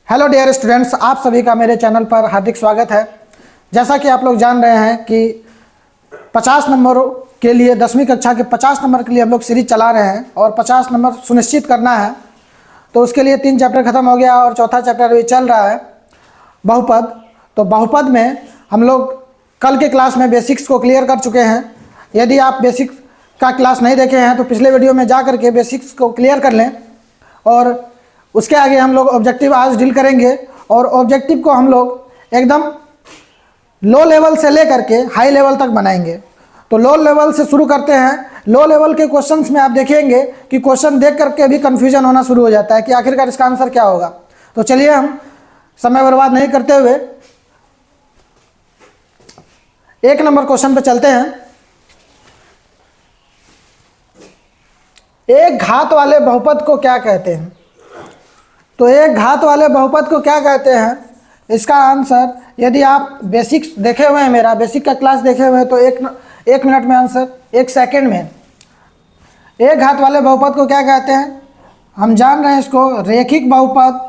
Hello dear students, आप सभी का मेरे चैनल पर हार्दिक स्वागत है। जैसा कि आप लोग जान रहे हैं कि 50 नंबरों के लिए 10वीं कक्षा के 50 नंबर के लिए हम लोग सीरीज चला रहे हैं और 50 नंबर सुनिश्चित करना है। तो उसके लिए 3 चैप्टर ख़त्म हो गया और चौथा चैप्टर अभी चल रहा है, बहुपद। तो बहुपद में हम लोग कल के क्लास में बेसिक्स को क्लियर कर चुके हैं। यदि आप बेसिक्स का क्लास नहीं देखे हैं तो पिछले वीडियो में जा करके बेसिक्स को क्लियर कर लें। और उसके आगे हम लोग ऑब्जेक्टिव आज डील करेंगे और ऑब्जेक्टिव को हम लोग एकदम लो लेवल से लेकर के हाई लेवल तक बनाएंगे। तो लो लेवल से शुरू करते हैं। लो लेवल के क्वेश्चंस में आप देखेंगे कि क्वेश्चन देख करके भी कंफ्यूजन होना शुरू हो जाता है कि आखिरकार इसका आंसर क्या होगा। तो चलिए हम समय बर्बाद नहीं करते हुए 1 नंबर क्वेश्चन पे चलते हैं। एक घात वाले बहुपद को क्या कहते हैं? तो एक घात वाले बहुपद को क्या कहते हैं, इसका आंसर यदि आप बेसिक्स देखे हुए हैं, मेरा बेसिक का क्लास देखे हुए हैं तो एक मिनट में आंसर, 1 सेकंड में। एक घात वाले बहुपद को क्या कहते हैं? हम जान रहे हैं इसको रेखिक बहुपद,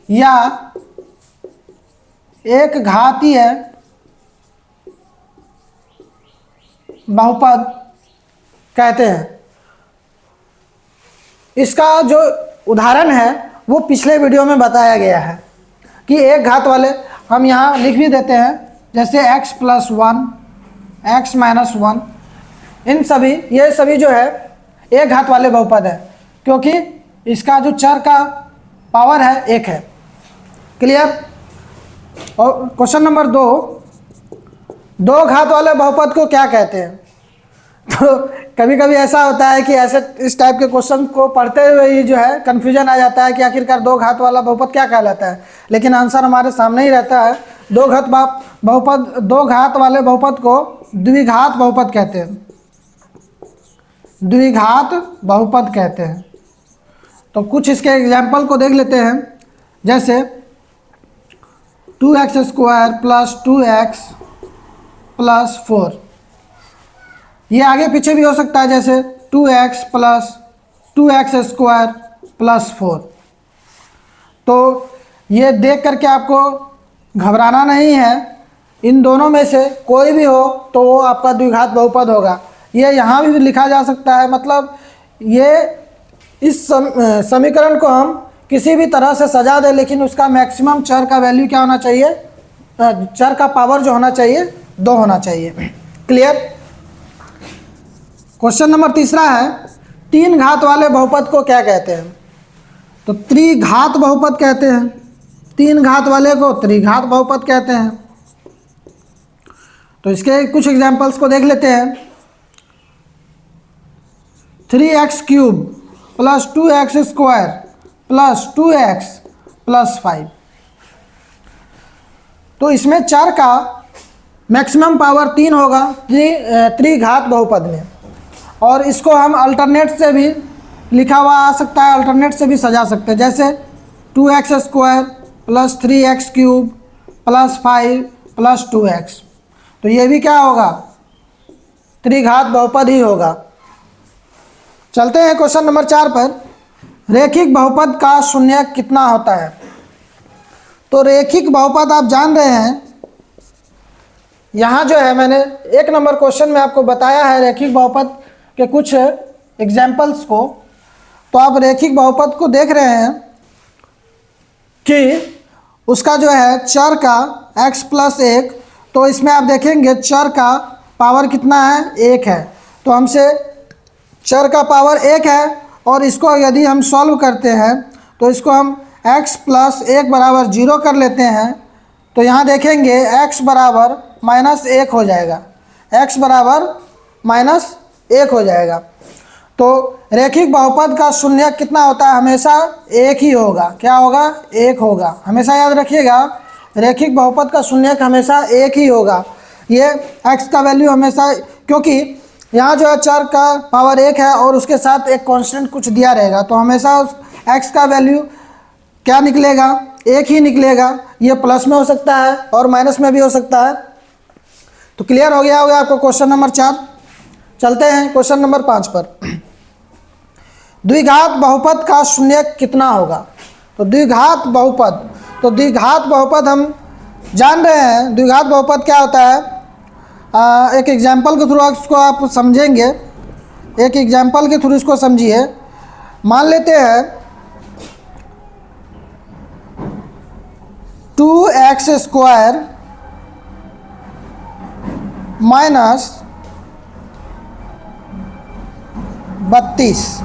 या एक घातीय बहुपद कहते हैं। इसका जो उदाहरण है वो पिछले वीडियो में बताया गया है कि एक घात वाले हम यहाँ लिख भी देते हैं, जैसे x + 1, x - 1, इन सभी ये सभी जो है एक घात वाले बहुपद है, क्योंकि इसका जो चर का पावर है 1 है। क्लियर? और क्वेश्चन नंबर 2, 2 घात वाले बहुपद को क्या कहते हैं? तो कभी कभी ऐसा होता है कि ऐसे इस टाइप के क्वेश्चन को पढ़ते हुए ही जो है कन्फ्यूजन आ जाता है कि आखिरकार 2 घात वाला बहुपद क्या कहलाता है, लेकिन आंसर हमारे सामने ही रहता है। 2 घात वाले बहुपद को द्विघात बहुपद कहते हैं। द्विघात बहुपद कहते हैं। तो कुछ इसके एग्जाम्पल को देख लेते हैं, जैसे 2x² + 2x + 4। ये आगे पीछे भी हो सकता है, जैसे 2x + 2x² + 4। तो ये देख करके आपको घबराना नहीं है, इन दोनों में से कोई भी हो तो वो आपका द्विघात बहुपद होगा। ये यहाँ भी लिखा जा सकता है, मतलब ये इस समीकरण को हम किसी भी तरह से सजा दे, लेकिन उसका मैक्सिमम चर का वैल्यू क्या होना चाहिए, चर का पावर जो होना चाहिए 2 होना चाहिए। क्लियर? क्वेश्चन नंबर 3 है, 3 घात वाले बहुपद को क्या कहते हैं? तो त्रिघात बहुपद कहते हैं। 3 घात वाले को त्रिघात बहुपद कहते हैं। तो इसके कुछ एग्जांपल्स को देख लेते हैं। 3x³ + 2x² + 2x + 5। तो इसमें चर का मैक्सिमम पावर 3 होगा त्रिघात बहुपद में, और इसको हम अल्टरनेट से भी लिखा हुआ आ सकता है, अल्टरनेट से भी सजा सकते हैं, जैसे 2x² + 3x³ + 5 + 2x। तो ये भी क्या होगा, त्रिघात बहुपद ही होगा। चलते हैं क्वेश्चन नंबर 4 पर। रेखिक बहुपद का शून्य कितना होता है? तो रेखिक बहुपद आप जान रहे हैं, यहाँ जो है मैंने 1 नंबर क्वेश्चन में आपको बताया है रेखिक बहुपद के कुछ एग्जाम्पल्स को। तो आप रेखिक बहुपद को देख रहे हैं कि उसका जो है चर का x + 1, तो इसमें आप देखेंगे चर का पावर कितना है, 1 है। तो हमसे चर का पावर 1 है, और इसको यदि हम सॉल्व करते हैं तो इसको हम x + 1 = 0 कर लेते हैं। तो यहाँ देखेंगे x = -1 हो जाएगा, x = -1 हो जाएगा। तो रेखिक बहुपद का शून्य कितना होता है? हमेशा 1 ही होगा। क्या होगा? 1 होगा। हमेशा याद रखिएगा, रेखिक बहुपद का शून्य हमेशा 1 ही होगा। ये x का वैल्यू हमेशा, क्योंकि यहाँ जो है चर का पावर 1 है और उसके साथ एक कांस्टेंट कुछ दिया रहेगा, तो हमेशा उस x का वैल्यू क्या निकलेगा? 1 ही निकलेगा। ये प्लस में हो सकता है और माइनस में भी हो सकता है। तो क्लियर हो गया होगा आपको क्वेश्चन नंबर 4। चलते हैं क्वेश्चन नंबर 5 पर। द्विघात बहुपद का शून्यक कितना होगा? तो द्विघात बहुपद, तो द्विघात बहुपद हम जान रहे हैं। द्विघात बहुपद क्या होता है? एक एग्जाम्पल के थ्रू इसको आप समझेंगे। एक एग्जाम्पल के थ्रू इसको समझिए। मान लेते हैं 2x² माइनस 32।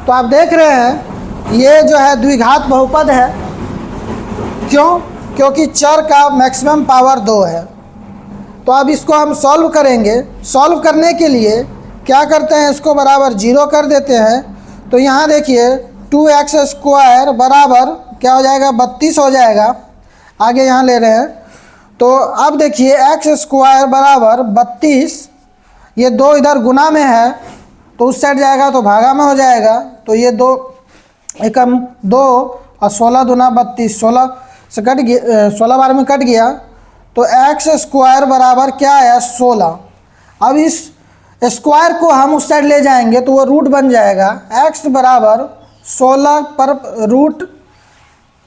तो आप देख रहे हैं ये जो है द्विघात बहुपद है। क्यों? क्योंकि चर का मैक्सिमम पावर 2 है। तो अब इसको हम सॉल्व करेंगे। सॉल्व करने के लिए क्या करते हैं, इसको बराबर 0 कर देते हैं। तो यहाँ देखिए 2x² बराबर क्या हो जाएगा, 32 हो जाएगा। आगे यहाँ ले रहे हैं। तो अब देखिए x² बराबर 32, ये 2 इधर गुना में है तो उस साइड जाएगा तो भागा में हो जाएगा। तो ये 2 एकम 2 और 16 दूना 32, 16 से कट गया, 16 बार में कट गया। तो x² बराबर क्या है, 16। अब इस स्क्वायर को हम उस साइड ले जाएंगे तो वो रूट बन जाएगा। x बराबर 16 पर रूट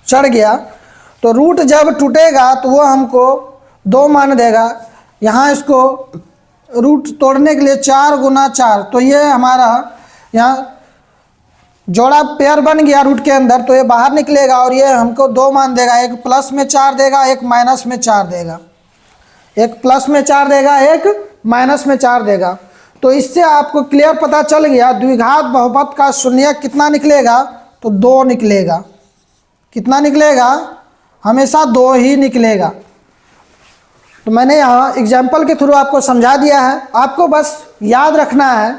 चढ़ गया, तो रूट जब टूटेगा तो वो हमको 2 मान देगा। यहाँ इसको रूट तोड़ने के लिए 4 गुना 4, तो ये हमारा यहाँ जोड़ा पेयर बन गया रूट के अंदर, तो ये बाहर निकलेगा और ये हमको 2 मान देगा। एक प्लस में 4 देगा, एक माइनस में 4 देगा। एक प्लस में 4 देगा, एक माइनस में 4 देगा। तो इससे आपको क्लियर पता चल गया द्विघात बहुपद का शून्यक कितना निकलेगा, तो 2 निकलेगा। कितना निकलेगा? हमेशा 2 ही निकलेगा। तो मैंने यहाँ एग्जाम्पल के थ्रू आपको समझा दिया है। आपको बस याद रखना है,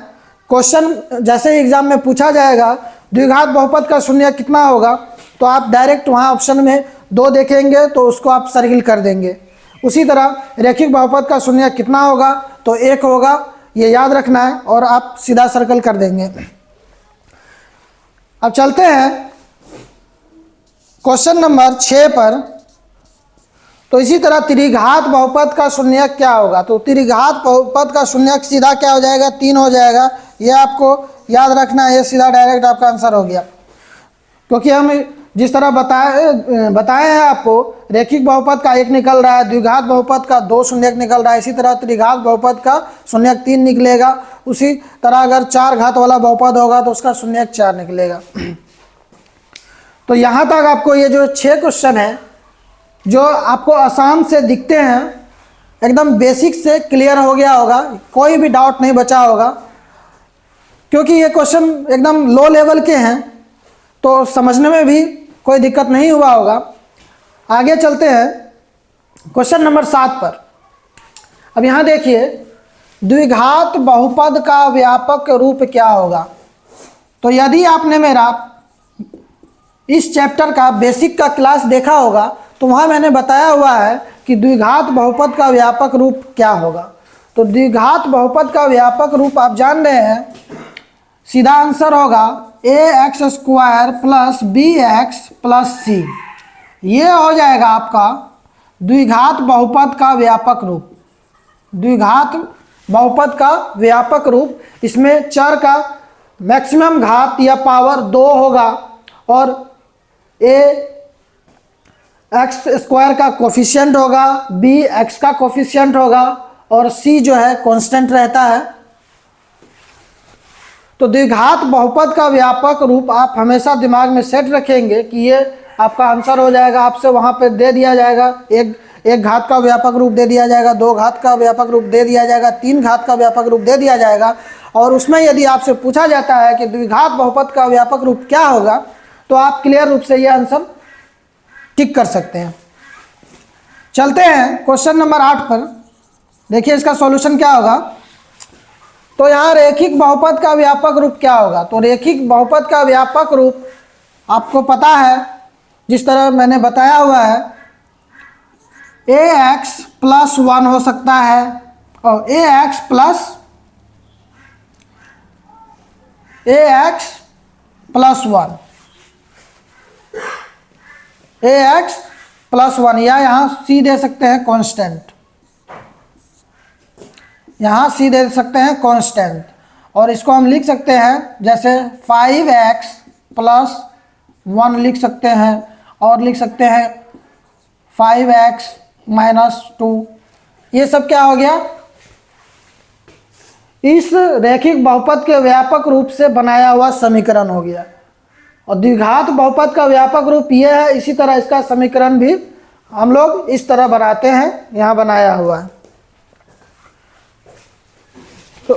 क्वेश्चन जैसे एग्जाम में पूछा जाएगा द्विघात बहुपद का शून्यक कितना होगा, तो आप डायरेक्ट वहाँ ऑप्शन में 2 देखेंगे तो उसको आप सर्किल कर देंगे। उसी तरह रैखिक बहुपद का शून्यक कितना होगा, तो 1 होगा, ये याद रखना है और आप सीधा सर्कल कर देंगे। अब चलते हैं क्वेश्चन नंबर 6 पर। तो इसी तरह त्रिघात बहुपद का शून्यक क्या होगा? तो त्रिघात बहुपद का शून्यक सीधा क्या हो जाएगा, 3 हो जाएगा। ये आपको याद रखना है, ये सीधा डायरेक्ट आपका आंसर हो गया। क्योंकि हम जिस तरह बताए हैं आपको, रैखिक बहुपद का 1 निकल रहा है, द्विघात बहुपद का 2 शून्यक निकल रहा है, इसी तरह त्रिघात बहुपद का शून्यक 3 निकलेगा। उसी तरह अगर 4 घात वाला बहुपद होगा तो उसका शून्यक 4 निकलेगा। तो यहाँ तक आपको ये जो 6 क्वेश्चन है जो आपको आसान से दिखते हैं, एकदम बेसिक से क्लियर हो गया होगा, कोई भी डाउट नहीं बचा होगा। क्योंकि ये क्वेश्चन एकदम लो लेवल के हैं तो समझने में भी कोई दिक्कत नहीं हुआ होगा। आगे चलते हैं क्वेश्चन नंबर 7 पर। अब यहाँ देखिए द्विघात बहुपद का व्यापक रूप क्या होगा। तो यदि आपने मेरा इस चैप्टर का बेसिक का क्लास देखा होगा तो वहाँ मैंने बताया हुआ है कि द्विघात बहुपद का व्यापक रूप क्या होगा। तो द्विघात बहुपद का व्यापक रूप आप जान रहे हैं, सीधा आंसर होगा ax² plus bx plus c। ये हो जाएगा आपका द्विघात बहुपद का व्यापक रूप। द्विघात बहुपद का व्यापक रूप, इसमें चर का मैक्सिमम घात या पावर 2 होगा और ax² का कोफिशिएंट होगा, bx का कोफिशिएंट होगा और c जो है कांस्टेंट रहता है। तो द्विघात बहुपद का व्यापक रूप आप हमेशा दिमाग में सेट रखेंगे कि ये आपका आंसर हो जाएगा। आपसे वहाँ पे दे दिया जाएगा एक घात का व्यापक रूप दे दिया जाएगा, 2 घात का व्यापक रूप दे दिया जाएगा, 3 घात का व्यापक रूप दे दिया जाएगा। और उसमें यदि आपसे पूछा जाता है कि द्विघात बहुपद का व्यापक रूप क्या होगा, तो आप क्लियर रूप से ये आंसर टिक कर सकते हैं। चलते हैं क्वेश्चन नंबर 8 पर। देखिए इसका सॉल्यूशन क्या होगा। तो यहाँ रैखिक बहुपद का व्यापक रूप क्या होगा। तो रैखिक बहुपद का व्यापक रूप आपको पता है, जिस तरह मैंने बताया हुआ है, ax प्लस 1 हो सकता है और ax प्लस 1, ax प्लस 1, या यहाँ c दे सकते हैं कांस्टेंट, यहाँ c दे सकते हैं कांस्टेंट। और इसको हम लिख सकते हैं जैसे 5x प्लस 1 लिख सकते हैं, और लिख सकते हैं 5x माइनस 2। ये सब क्या हो गया, इस रैखिक बहुपद के व्यापक रूप से बनाया हुआ समीकरण हो गया। और द्विघात बहुपद का व्यापक रूप यह है, इसी तरह इसका समीकरण भी हम लोग इस तरह बनाते हैं, यहाँ बनाया हुआ है। तो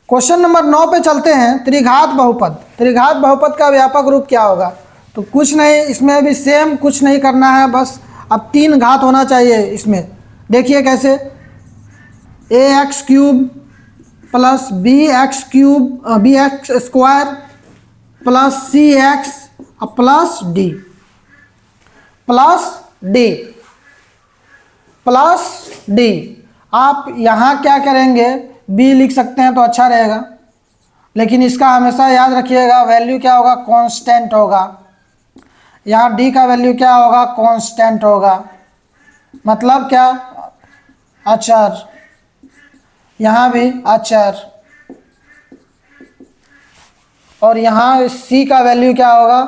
क्वेश्चन नंबर 9 पे चलते हैं। त्रिघात बहुपद, त्रिघात बहुपद का व्यापक रूप क्या होगा? तो कुछ नहीं, इसमें भी सेम कुछ नहीं करना है, बस अब 3 घात होना चाहिए इसमें। देखिए कैसे, ax cube plus bx cube bx square plus cx plus d plus d plus d। आप यहाँ क्या करेंगे, b लिख सकते हैं तो अच्छा रहेगा, लेकिन इसका हमेशा याद रखिएगा वैल्यू क्या होगा, कांस्टेंट होगा। यहाँ d का वैल्यू क्या होगा, कांस्टेंट होगा, मतलब क्या, अचर। यहाँ भी अचर, और यहाँ इस c का वैल्यू क्या होगा,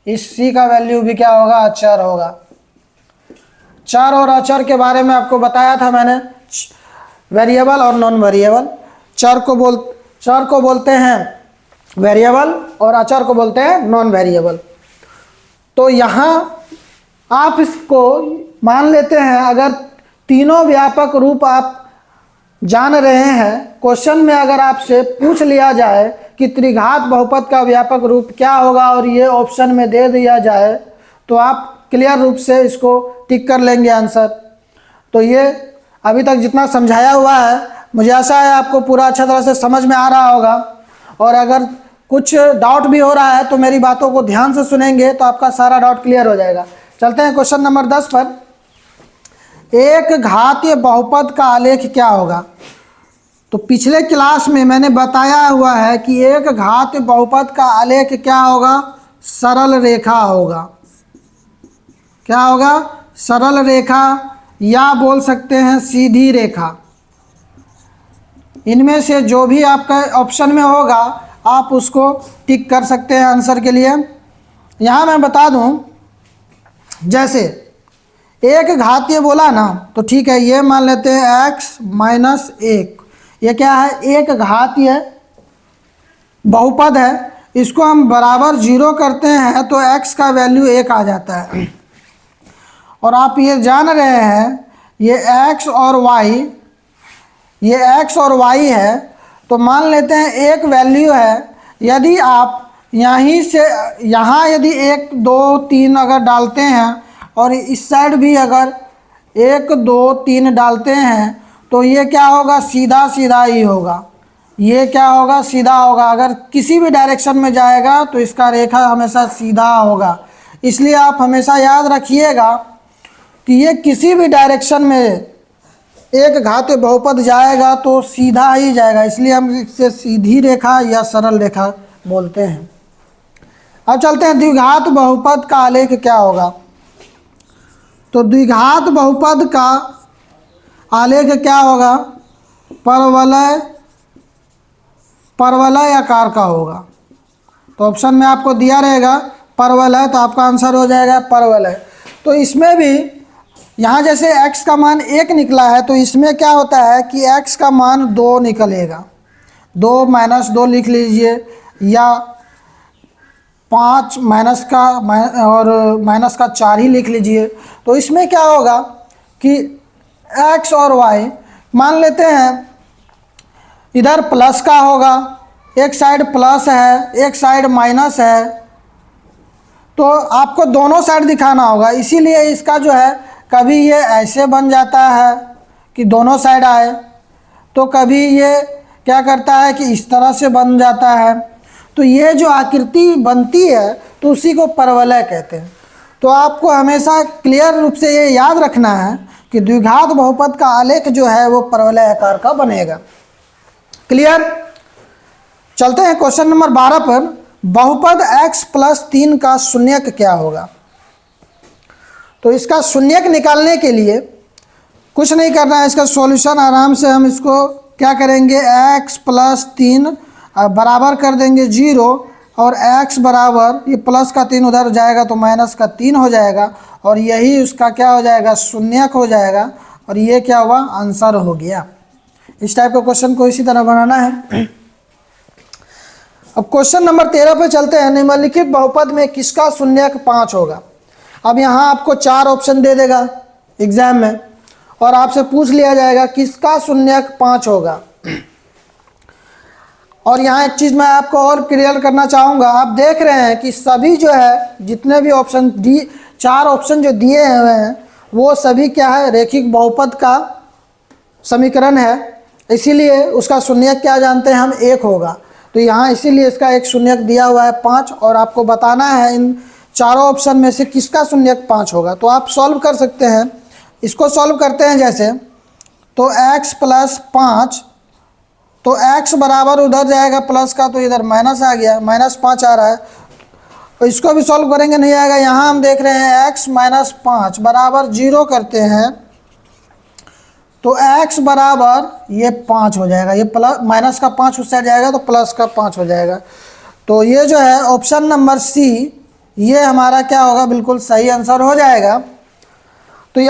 इस c का वैल्यू भी क्या होगा, अचर होगा। चर और अचर के बारे में आपको बताया था मैंने, वेरिएबल और नॉन वेरिएबल। चर को बोलते हैं वेरिएबल और अचर को बोलते हैं नॉन वेरिएबल। तो यहाँ आप इसको मान लेते हैं, अगर तीनों व्यापक रूप आप जान रहे हैं, क्वेश्चन में अगर आपसे पूछ लिया जाए कि त्रिघात बहुपद का व्यापक रूप क्या होगा और ये ऑप्शन में दे दिया जाए, तो आप क्लियर रूप से इसको टिक कर लेंगे आंसर। तो ये अभी तक जितना समझाया हुआ है, मुझे आशा है आपको पूरा अच्छा तरह से समझ में आ रहा होगा। और अगर कुछ डाउट भी हो रहा है तो मेरी बातों को ध्यान से सुनेंगे तो आपका सारा डाउट क्लियर हो जाएगा। चलते हैं क्वेश्चन नंबर 10 पर। एक घातीय बहुपद का आलेख क्या होगा? तो पिछले क्लास में मैंने बताया हुआ है कि एक घातीय बहुपद का आलेख क्या होगा, सरल रेखा होगा। क्या होगा, सरल रेखा, या बोल सकते हैं सीधी रेखा। इनमें से जो भी आपका ऑप्शन में होगा आप उसको टिक कर सकते हैं आंसर के लिए। यहाँ मैं बता दूं, जैसे एक घातीय बोला ना, तो ठीक है, ये मान लेते हैं x माइनस 1, ये क्या है, एक घातीय बहुपद है। इसको हम बराबर 0 करते हैं तो x का वैल्यू 1 आ जाता है। और आप ये जान रहे हैं ये x और y, ये x और y है, तो मान लेते हैं एक वैल्यू है। यदि आप यहीं से यहाँ यदि 1 2 3 अगर डालते हैं और इस साइड भी अगर 1 2 3 डालते हैं तो ये क्या होगा, सीधा सीधा ही होगा। ये क्या होगा, सीधा होगा। अगर किसी भी डायरेक्शन में जाएगा तो इसका रेखा हमेशा सीधा होगा। इसलिए आप हमेशा याद रखिएगा कि ये किसी भी डायरेक्शन में एक घातीय बहुपद जाएगा तो सीधा ही जाएगा, इसलिए हम इसे सीधी रेखा या सरल रेखा बोलते हैं। अब चलते हैं द्विघात बहुपद का आलेख क्या होगा। तो द्विघात बहुपद का आलेख क्या होगा, परवलय आकार का होगा। तो ऑप्शन में आपको दिया रहेगा परवलय, तो आपका आंसर हो जाएगा परवलय। तो इसमें भी यहाँ जैसे x का मान 1 निकला है, तो इसमें क्या होता है कि x का मान 2 निकलेगा। 2 माइनस 2 लिख लीजिए, या 5 माइनस का और माइनस का 4 ही लिख लीजिए। तो इसमें क्या होगा कि x और y मान लेते हैं, इधर प्लस का होगा, एक साइड प्लस है एक साइड माइनस है, तो आपको दोनों साइड दिखाना होगा। इसीलिए इसका जो है कभी ये ऐसे बन जाता है कि दोनों साइड आए, तो कभी ये क्या करता है कि इस तरह से बन जाता है। तो ये जो आकृति बनती है तो उसी को परवलय कहते हैं। तो आपको हमेशा क्लियर रूप से ये याद रखना है कि द्विघात बहुपद का आलेख जो है वो परवलय आकार का बनेगा। क्लियर। चलते हैं क्वेश्चन नंबर 12 पर। बहुपद x प्लस 3 का शून्यक क्या होगा? तो इसका शून्यक निकालने के लिए कुछ नहीं करना है, इसका सॉल्यूशन आराम से हम इसको क्या करेंगे, x प्लस 3 अब बराबर कर देंगे 0 और x बराबर ये प्लस का 3 उधर जाएगा तो माइनस का 3 हो जाएगा और यही उसका क्या हो जाएगा, शून्यक हो जाएगा और ये क्या हुआ, आंसर हो गया। इस टाइप का क्वेश्चन को इसी तरह बनाना है। अब क्वेश्चन नंबर 13 पे चलते हैं। निम्नलिखित बहुपद में किसका शून्यक 5 होगा। अब यहाँ आपको 4 ऑप्शन दे देगा एग्जाम में और आपसे पूछ लिया जाएगा किसका शून्यक 5 होगा। और यहाँ एक चीज़ मैं आपको और क्लियर करना चाहूँगा, आप देख रहे हैं कि सभी जो है जितने भी ऑप्शन 4 ऑप्शन जो दिए हुए हैं वो सभी क्या है, रेखिक बहुपद का समीकरण है, इसीलिए उसका शून्यक क्या जानते हैं हम, 1 होगा। तो यहाँ इसीलिए इसका एक शून्यक दिया हुआ है 5 और आपको बताना है इन चारों ऑप्शन में से किसका शून्यक 5 होगा। तो आप सॉल्व कर सकते हैं, इसको सॉल्व करते हैं जैसे, तो x + 5, तो x बराबर उधर जाएगा प्लस का तो इधर माइनस आ गया, -5 आ रहा है। तो इसको भी सॉल्व करेंगे नहीं आएगा। यहाँ हम देख रहे हैं x - 5 बराबर 0 करते हैं तो x बराबर ये 5 हो जाएगा, ये प्लस माइनस का 5 उस साइड जाएगा तो प्लस का 5 हो जाएगा। तो ये जो है ऑप्शन नंबर सी, ये हमारा क्या होगा, बिल्कुल सही आंसर हो जाएगा। तो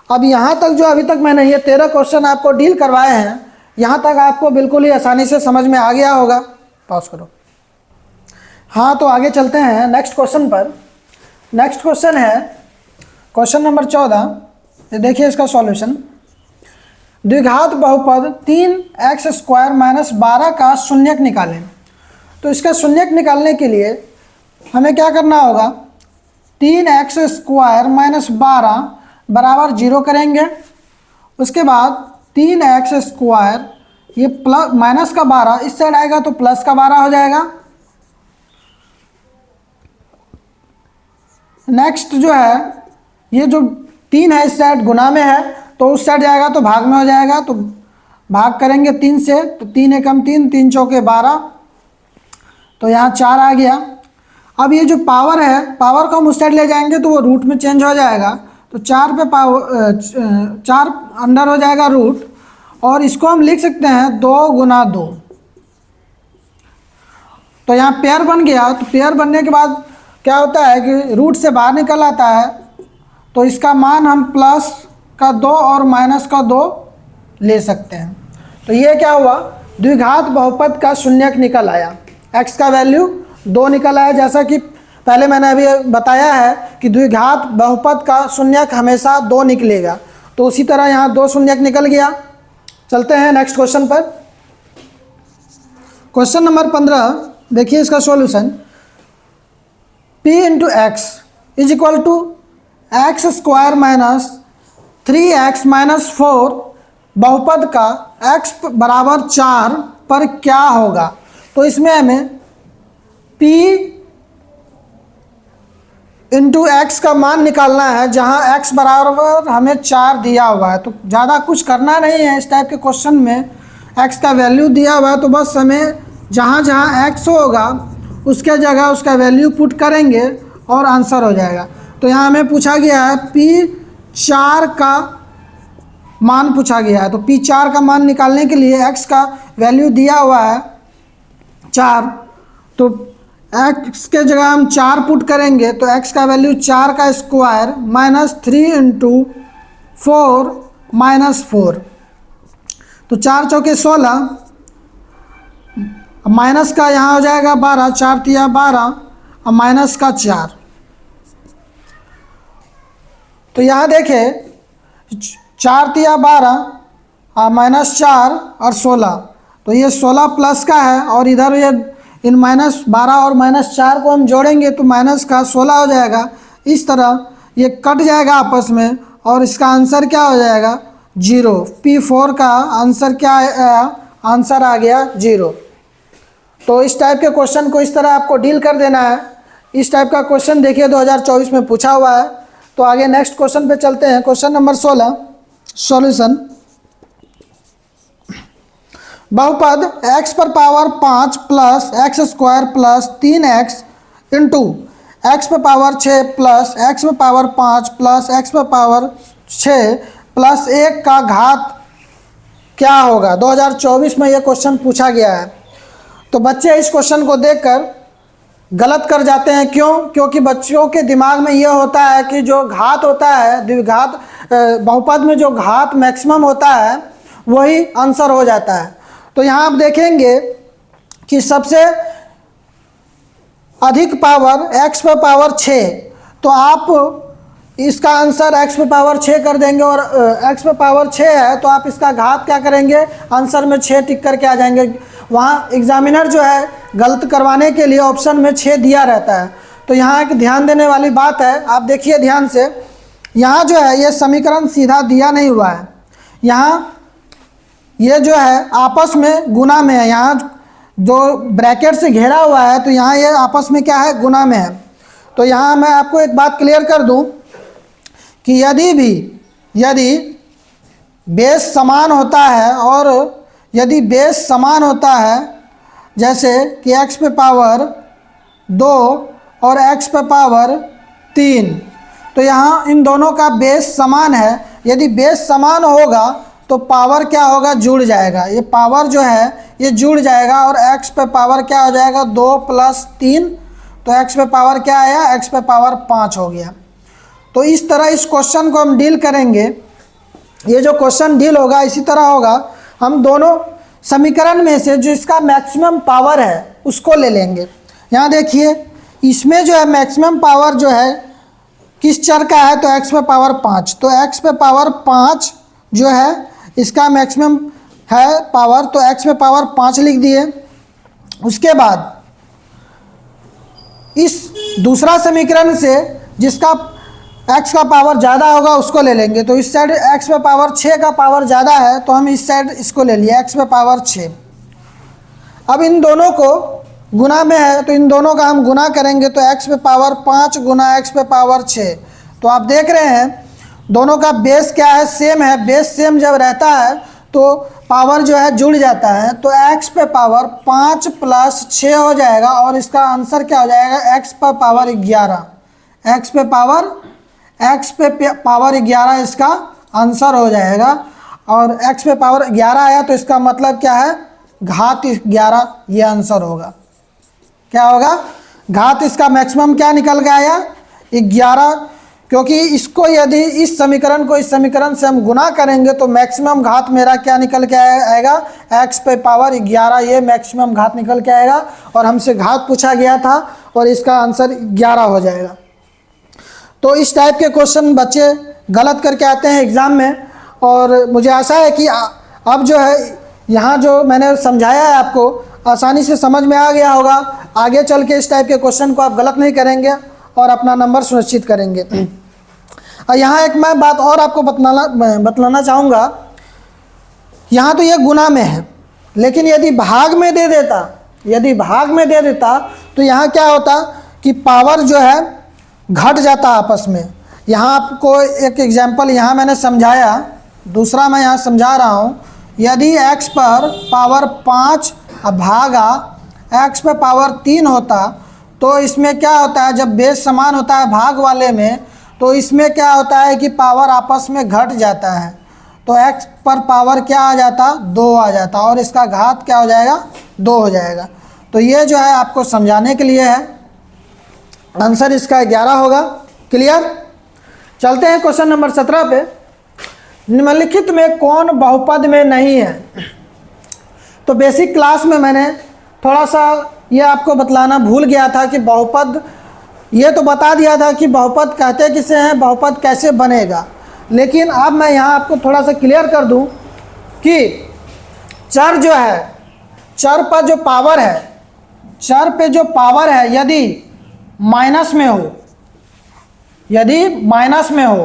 अब यहाँ तक जो अभी तक मैंने ये 13 क्वेश्चन आपको डील करवाए हैं, यहाँ तक आपको बिल्कुल ही आसानी से समझ में आ गया होगा। पॉज करो। हाँ, तो आगे चलते हैं नेक्स्ट क्वेश्चन पर। नेक्स्ट क्वेश्चन है क्वेश्चन नंबर 14। ये देखिए इसका सॉल्यूशन। द्विघात बहुपद 3x² - 12 का शून्यक निकालें। तो इसका शून्यक निकालने के लिए हमें क्या करना होगा, 3x² - 12 बराबर 0 करेंगे। उसके बाद 3x² ये प्लस माइनस का 12 इस साइड आएगा तो प्लस का 12 हो जाएगा। नेक्स्ट जो है, ये जो 3 है इस साइड गुना में है तो उस साइड जाएगा तो भाग में हो जाएगा। तो भाग करेंगे 3 से, तो 3 एकम 3, 3 चौके 12, तो यहाँ 4 आ गया। अब ये जो पावर है, पावर को हम उस साइड ले जाएंगे तो वो रूट में चेंज हो जाएगा। तो 4 पे पावर 4 अंदर हो जाएगा रूट, और इसको हम लिख सकते हैं 2 × 2। तो यहाँ पेयर बन गया। तो पेयर बनने के बाद क्या होता है कि रूट से बाहर निकल आता है, तो इसका मान हम प्लस का 2 और माइनस का 2 ले सकते हैं। तो ये क्या हुआ, द्विघात बहुपद का शून्यक निकल आया। x का वैल्यू 2 निकल आया, जैसा कि पहले मैंने अभी बताया है कि द्विघात बहुपद का शून्यक हमेशा 2 निकलेगा। तो उसी तरह यहाँ 2 शून्यक निकल गया। चलते हैं नेक्स्ट क्वेश्चन पर। क्वेश्चन नंबर 15 देखिए इसका solution. p × x = x² - 3x - 4 बहुपद का x बराबर 4 पर क्या होगा। तो इसमें हमें p × x का मान निकालना है, जहां x बराबर हमें 4 दिया हुआ है। तो ज़्यादा कुछ करना नहीं है इस टाइप के क्वेश्चन में। x का वैल्यू दिया हुआ है तो बस हमें जहां जहां x होगा उसके जगह उसका वैल्यू पुट करेंगे और आंसर हो जाएगा। तो यहाँ हमें पूछा गया है p4 का मान पूछा गया है। तो p4 का मान निकालने के लिए x का वैल्यू दिया हुआ है 4, तो x के जगह हम 4 पुट करेंगे तो x का वैल्यू 4 का स्क्वायर -3 × 4 -4, तो 4 चौके 16, माइनस का यहाँ हो जाएगा 12, 4 तिया 12 और माइनस का 4। तो यहाँ देखें 4 तिया 12 और -4 और 16, तो ये 16 प्लस का है और इधर ये इन -12 और -4 को हम जोड़ेंगे तो माइनस का 16 हो जाएगा। इस तरह ये कट जाएगा आपस में और इसका आंसर क्या हो जाएगा, 0। p4 का आंसर क्या आया, आंसर आ गया 0। तो इस टाइप के क्वेश्चन को इस तरह आपको डील कर देना है। इस टाइप का क्वेश्चन देखिए 2024 में पूछा हुआ है। तो आगे नेक्स्ट क्वेश्चन पे चलते हैं। Question number 16 solution. बहुपद x पर power 5 plus x² plus 3x into x पर पावर 6 प्लस x पर पावर 5 प्लस x पर पावर 6 प्लस 1 का घात क्या होगा। 2024 में यह क्वेश्चन पूछा गया है। तो बच्चे इस क्वेश्चन को देखकर गलत कर जाते हैं। क्यों? क्योंकि बच्चों के दिमाग में यह होता है कि जो घात होता है, द्विघात बहुपद में जो घात मैक्सिमम होता है वही आंसर हो जाता है। तो यहाँ आप देखेंगे कि सबसे अधिक पावर x पे पावर 6, तो आप इसका आंसर x पे पावर 6 कर देंगे, और x पे पावर 6 है तो आप इसका घात क्या करेंगे, आंसर में 6 टिक करके आ जाएंगे। वहाँ एग्जामिनर जो है गलत करवाने के लिए ऑप्शन में 6 दिया रहता है। तो यहाँ एक ध्यान देने वाली बात है, आप देखिए ध्यान से, यहाँ जो है ये समीकरण सीधा दिया नहीं हुआ है, यहाँ ये जो है आपस में गुना में है। यहाँ जो ब्रैकेट से घेरा हुआ है तो यहाँ ये आपस में क्या है, गुना में है। तो यहाँ मैं आपको एक बात क्लियर कर दूँ कि यदि बेस समान होता है, और यदि बेस समान होता है जैसे कि x पे पावर 2 और x पे पावर 3, तो यहाँ इन दोनों का बेस समान है। यदि बेस समान होगा तो पावर क्या होगा, जुड़ जाएगा। ये पावर जो है ये जुड़ जाएगा, और x पे पावर क्या हो जाएगा, 2 + 3, तो x पे पावर क्या आया, x पे पावर 5 हो गया। तो इस तरह इस क्वेश्चन को हम डील करेंगे। ये जो क्वेश्चन डील होगा इसी तरह होगा, हम दोनों समीकरण में से जो इसका मैक्सिमम पावर है उसको ले लेंगे। यहाँ देखिए इसमें जो है मैक्सिमम पावर जो है किस चर का है, तो x पे पावर 5, तो x पे पावर 5 जो है इसका मैक्सिमम है पावर, तो x पे पावर 5 लिख दिए। उसके बाद इस दूसरा समीकरण से जिसका x का पावर ज़्यादा होगा उसको ले लेंगे। तो इस साइड x पे पावर 6 का पावर ज़्यादा है तो हम इस साइड इसको ले लिए, x पे पावर 6। अब इन दोनों को गुना में है तो इन दोनों का हम गुना करेंगे, तो x पे पावर 5 गुना x पे पावर 6। तो आप देख रहे हैं दोनों का बेस क्या है, सेम है। बेस सेम जब रहता है तो पावर जो है जुड़ जाता है, तो x पे पावर 5 + 6 हो जाएगा, और इसका आंसर क्या हो जाएगा, x पे पावर 11। x पे पावर 11 इसका आंसर हो जाएगा। और x पे पावर 11 आया तो इसका मतलब क्या है, घात 11, ये आंसर होगा। क्या होगा, घात इसका मैक्सिमम क्या निकल के आया, 11। क्योंकि इसको यदि इस समीकरण को इस समीकरण से हम गुना करेंगे तो मैक्सिमम घात मेरा क्या निकल के आएगा, x पे पावर 11, ये मैक्सिमम घात निकल के आएगा। और हमसे घात पूछा गया था और इसका आंसर 11 हो जाएगा। तो इस टाइप के क्वेश्चन बच्चे गलत करके आते हैं एग्ज़ाम में, और मुझे आशा है कि अब जो है यहाँ जो मैंने समझाया है आपको आसानी से समझ में आ गया होगा। आगे चल के इस टाइप के क्वेश्चन को आप गलत नहीं करेंगे और अपना नंबर सुनिश्चित करेंगे। और यहाँ एक मैं बात और आपको बतलाना चाहूँगा, यहाँ तो ये गुना में है, लेकिन यदि भाग में दे देता तो यहाँ क्या होता कि पावर जो है घट जाता आपस में। यहाँ आपको एक एग्जाम्पल यहाँ मैंने समझाया, दूसरा मैं यहाँ समझा रहा हूँ। यदि x पर पावर 5 भागा x पे पावर 3 होता तो इसमें क्या होता है, जब बेस समान होता है भाग वाले में तो इसमें क्या होता है कि पावर आपस में घट जाता है, तो x पर पावर क्या आ जाता, 2 आ जाता, और इसका घात क्या हो जाएगा, 2 हो जाएगा। तो ये जो है आपको समझाने के लिए है, आंसर इसका 11 होगा। क्लियर? चलते हैं क्वेश्चन नंबर 17 पे। निम्नलिखित में कौन बहुपद में नहीं है? तो बेसिक क्लास में मैंने थोड़ा सा ये आपको बतलाना भूल गया था कि बहुपद, ये तो बता दिया था कि बहुपद कहते किसे हैं, बहुपद कैसे बनेगा। लेकिन अब मैं यहाँ आपको थोड़ा सा क्लियर कर दूँ कि चर जो है, चर पर जो पावर है, यदि माइनस में हो,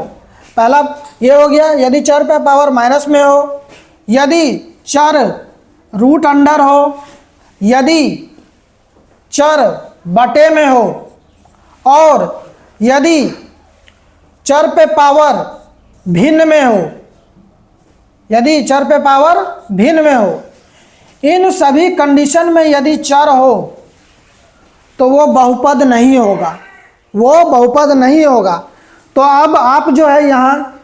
पहला ये हो गया, यदि चर पे पावर माइनस में हो, यदि चर रूट अंडर हो, यदि चर बटे में हो, और यदि चर पे पावर भिन्न में हो, इन सभी कंडीशन में यदि चर हो तो वो बहुपद नहीं होगा। तो अब आप जो है यहाँ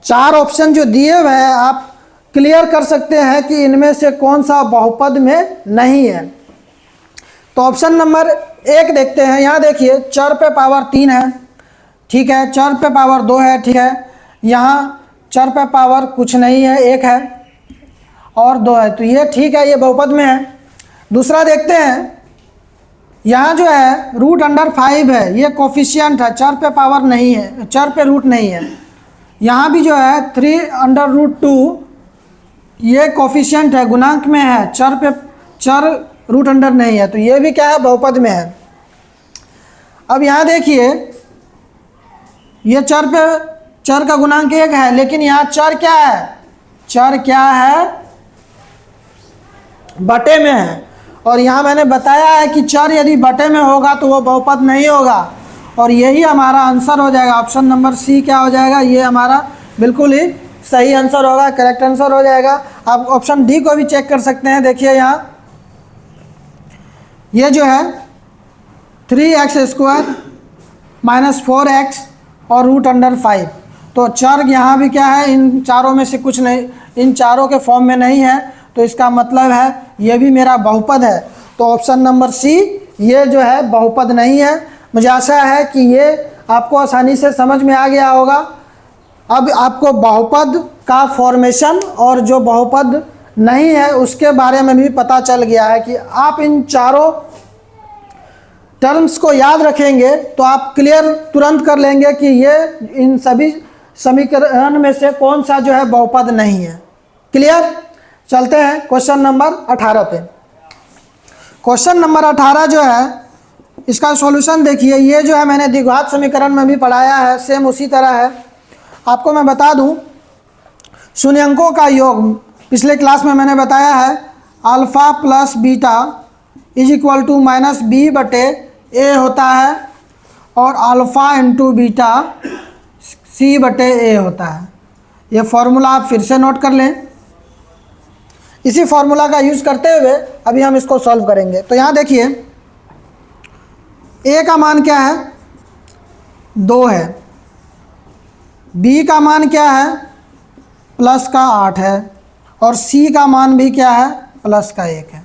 4 ऑप्शन जो दिए हुए हैं आप क्लियर कर सकते हैं कि इनमें से कौन सा बहुपद में नहीं है। तो ऑप्शन नंबर 1 देखते हैं। यहाँ देखिए 4 पे पावर 3 है, ठीक है, 4 पे पावर 2 है, ठीक है, यहाँ 4 पे पावर कुछ नहीं है, 1 है और 2 है, तो ये ठीक है, ये बहुपद में है। दूसरा देखते हैं, यहाँ जो है रूट अंडर 5 है, ये कोफिशिएंट है, 4 पे पावर नहीं है, 4 पे रूट नहीं है। यहाँ भी जो है 3 अंडर रूट 2 ये कोफिशिएंट है, गुणांक में है, 4 पे 4 रूट अंडर नहीं है, तो ये भी क्या है, बहुपद में है। अब यहाँ देखिए ये 4 पे 4 का गुणांक 1 है, लेकिन यहाँ 4 क्या है, 4 क्या है, बटे में है। और यहाँ मैंने बताया है कि 4 यदि बटे में होगा तो वो बहुपद नहीं होगा, और यही हमारा आंसर हो जाएगा। ऑप्शन नंबर सी क्या हो जाएगा, ये हमारा बिल्कुल ही सही आंसर होगा, करेक्ट आंसर हो जाएगा। आप ऑप्शन डी को भी चेक कर सकते हैं। देखिए यहाँ ये जो है 3x² माइनस 4x और रूट अंडर 5, तो 4 यहाँ भी क्या है, इन चारों में से कुछ नहीं, इन चारों के फॉर्म में नहीं है, तो इसका मतलब है ये भी मेरा बहुपद है। तो ऑप्शन नंबर सी ये जो है बहुपद नहीं है। मुझे आशा है कि ये आपको आसानी से समझ में आ गया होगा। अब आपको बहुपद का फॉर्मेशन और जो बहुपद नहीं है उसके बारे में भी पता चल गया है कि आप इन चारों टर्म्स को याद रखेंगे तो आप क्लियर तुरंत कर लेंगे कि ये इन सभी समीकरण में से कौन सा जो है बहुपद नहीं है। क्लियर? चलते हैं क्वेश्चन नंबर 18 पे। क्वेश्चन नंबर 18 जो है इसका सॉल्यूशन देखिए, ये जो है मैंने द्विघात समीकरण में भी पढ़ाया है, सेम उसी तरह है। आपको मैं बता दूं, शून्यंकों का योग पिछले क्लास में मैंने बताया है, alpha plus beta is equal to minus B बटे ए होता है, और अल्फ़ा इंटू बीटा सी बटे ए होता है। ये फॉर्मूला आप फिर से नोट कर लें। इसी फॉर्मूला का यूज़ करते हुए अभी हम इसको सॉल्व करेंगे। तो यहाँ देखिए ए का मान क्या है, 2 है, बी का मान क्या है, प्लस का 8 है, और सी का मान भी क्या है, प्लस का 1 है।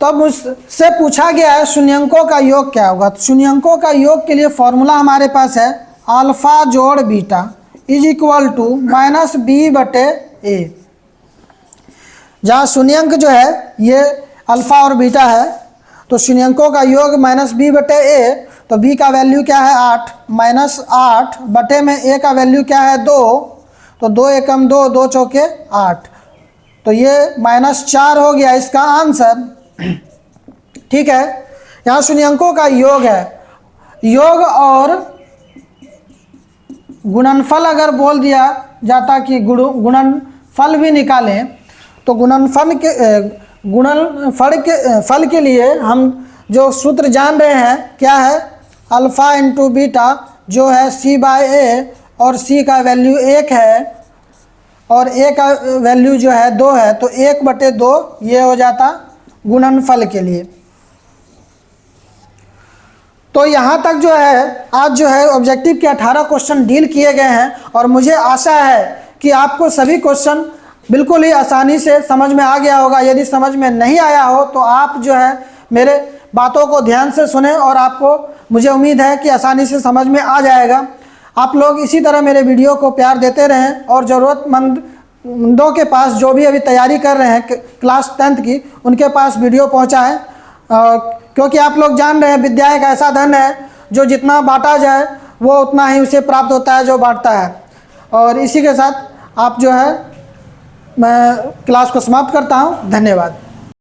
तो अब मुझसे पूछा गया है शून्यंकों का योग क्या होगा। तो शून्यंकों का योग के लिए फॉर्मूला हमारे पास है अल्फ़ा जोड़ beta is equal to minus B बटे ए। जहाँ शून्यंक जो है ये अल्फ़ा और बीटा है, तो शून्यंकों का योग माइनस बी बटे ए, तो बी का वैल्यू क्या है 8, माइनस 8 बटे में ए का वैल्यू क्या है 2, तो 2 एकम 2, 2 चौके 8, तो ये -4 हो गया इसका आंसर। ठीक है, यहाँ शून्यंकों का योग है, योग और गुणनफल अगर बोल दिया जाता कि गुणनफल भी निकालें, तो फल के लिए हम जो सूत्र जान रहे हैं क्या है, अल्फ़ा इंटू बीटा जो है सी बाय ए, और सी का वैल्यू 1 है और ए का वैल्यू जो है 2 है, तो 1/2 ये हो जाता गुणनफल के लिए। तो यहाँ तक जो है आज जो है ऑब्जेक्टिव के 18 क्वेश्चन डील किए गए हैं, और मुझे आशा है कि आपको सभी क्वेश्चन बिल्कुल ही आसानी से समझ में आ गया होगा। यदि समझ में नहीं आया हो तो आप जो है मेरे बातों को ध्यान से सुने, और आपको मुझे उम्मीद है कि आसानी से समझ में आ जाएगा। आप लोग इसी तरह मेरे वीडियो को प्यार देते रहें, और ज़रूरतमंदों के पास जो भी अभी तैयारी कर रहे हैं क्लास 10th की, उनके पास वीडियो पहुँचाएँ, क्योंकि आप लोग जान रहे हैं विद्या एक ऐसा धन है जो जितना बांटा जाए वो उतना ही उसे प्राप्त होता है जो बांटता है। और इसी के साथ आप जो है मैं क्लास को समाप्त करता हूँ। धन्यवाद।